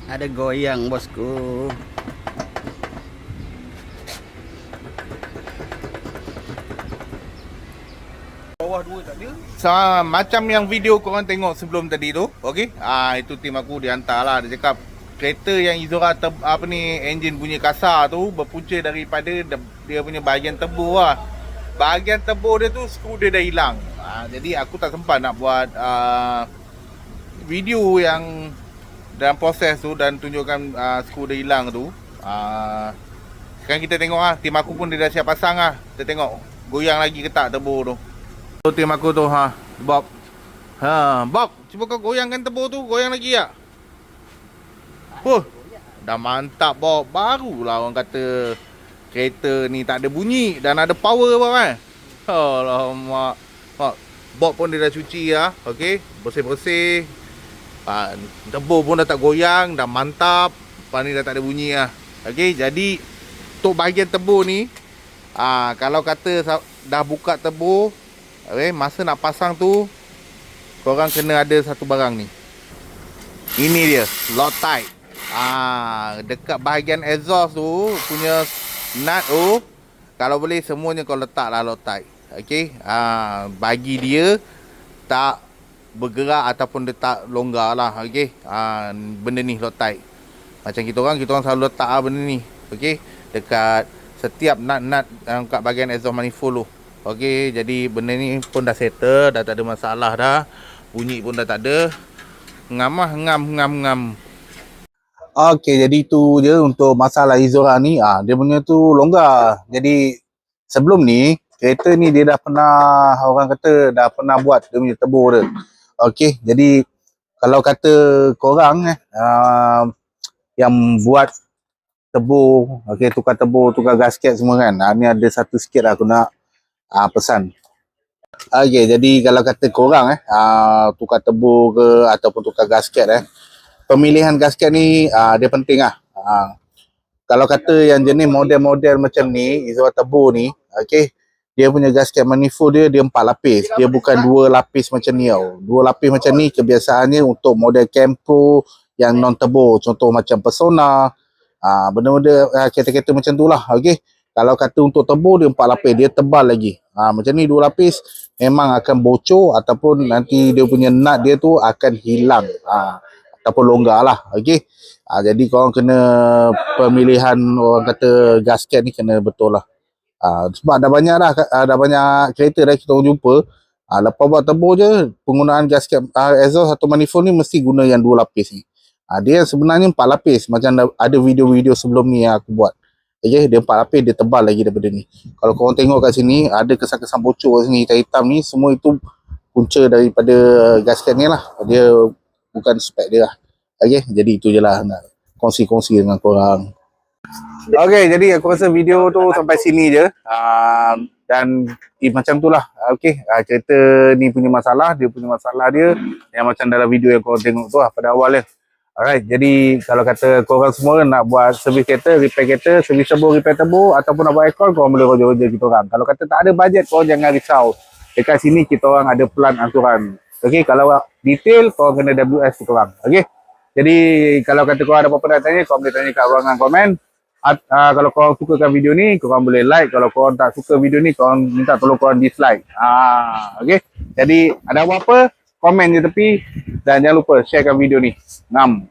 Ada goyang bosku. Bawah dua tak ada. Macam yang video korang tengok sebelum tadi tu, okey. Itu tim aku dia hantar lah. Dia cakap kereta yang Izora enjin bunyi kasar tu berpunca daripada dia punya bahagian tebur lah. Bahagian tebur dia tu skru dia dah hilang. Jadi aku tak sempat nak buat video yang dalam proses tu dan tunjukkan skru dia hilang tu. Sekarang kita tengok lah. Tim aku pun dia dah siap pasang lah. Kita tengok goyang lagi ke tak tebur tu. Tim aku tu Bob. Bob, cuba kau goyangkan tebur tu, goyang lagi tak? Dah mantap Bob. Barulah orang kata kereta ni tak ada bunyi dan ada power Bob kan. Alamak. Bob pun dia dah cuci lah. Okey, bersih-bersih. Tebur pun dah tak goyang, dah mantap. Lepas ni dah tak ada bunyi lah. Okey, jadi untuk bahagian tebur ni, kalau kata dah buka tebur, okay, masa nak pasang tu korang kena ada satu barang ni. Ini dia, Loctite. Dekat bahagian exhaust tu punya nut tu, kalau boleh semuanya kau letaklah Loctite. Okey, bagi dia tak bergerak ataupun dia tak longgar lah. Okey, benda ni Loctite. Macam kita orang selalu letak benda ni. Okey, dekat setiap nut-nut kat bahagian exhaust manifold tu. Okey, jadi benda ni pun dah settle, dah tak ada masalah dah. Bunyi pun dah tak ada. Ngam. Okey, jadi tu je untuk masalah Izora ni. Dia punya tu longgar. Jadi sebelum ni kereta ni dia dah pernah, orang kata dah pernah buat dia punya tebur dia. Okey, jadi kalau kata korang yang buat tebur, okey, tukar tebur, tukar gasket semua kan. Ni ada satu sikit aku nak pesan. Okey, jadi kalau kata korang tukar tebur ke ataupun tukar gasket pemilihan gasket ni dia penting lah. Kalau kata yang jenis model-model macam ni, Izora tebur ni, okey, dia punya gasket manifold dia 4 lapis. Dia bukan 2 lapis macam ni tau. 2 lapis macam ni kebiasaannya untuk model Campo yang non tebur, contoh macam Persona, benda-benda kereta-kereta macam tu lah. Okey, kalau kata untuk tebur dia 4 lapis, dia tebal lagi. Macam ni 2 lapis memang akan bocor ataupun nanti dia punya nut dia tu akan hilang ataupun longgar lah. Okey, jadi korang kena pemilihan orang kata gasket ni kena betul lah. Sebab dah banyak dah, dah banyak kereta dah kita orang jumpa. Lepas buat tebur je, penggunaan gasket exhaust atau manifold ni mesti guna yang 2 lapis ni. Dia sebenarnya 4 lapis. Macam ada video-video sebelum ni yang aku buat. Okay, dia 4 lapis, dia tebal lagi daripada ni. Kalau korang tengok kat sini, ada kesan-kesan bocor kat sini, hitam-hitam ni, semua itu punca daripada gasket ni lah. Dia bukan spek dia lah. Okay, jadi itu je lah nak kongsi-kongsi dengan korang. Okay, jadi aku rasa video tu sampai sini je. Dan macam tu lah. Okay, kereta ni punya masalah, dia punya masalah dia. Yang macam dalam video yang korang tengok tu lah pada awal dia. Alright, jadi kalau kata korang semua nak buat servis kereta, repair kereta, servis tebur, repair tebur ataupun nak buat aircon, korang boleh roja-roja kita orang. Kalau kata tak ada bajet, korang jangan risau. Dekat sini kita orang ada plan aturan. Okay, kalau detail, korang kena WS kita orang. Okay, jadi kalau kata korang ada apa-apa nak tanya, korang boleh tanya kat ruangan komen. Kalau korang sukakan video ni, korang boleh like. Kalau korang tak suka video ni, korang minta tolong korang dislike. Okay, jadi ada apa-apa, komen je tepi dan jangan lupa sharekan video ni. Ngam.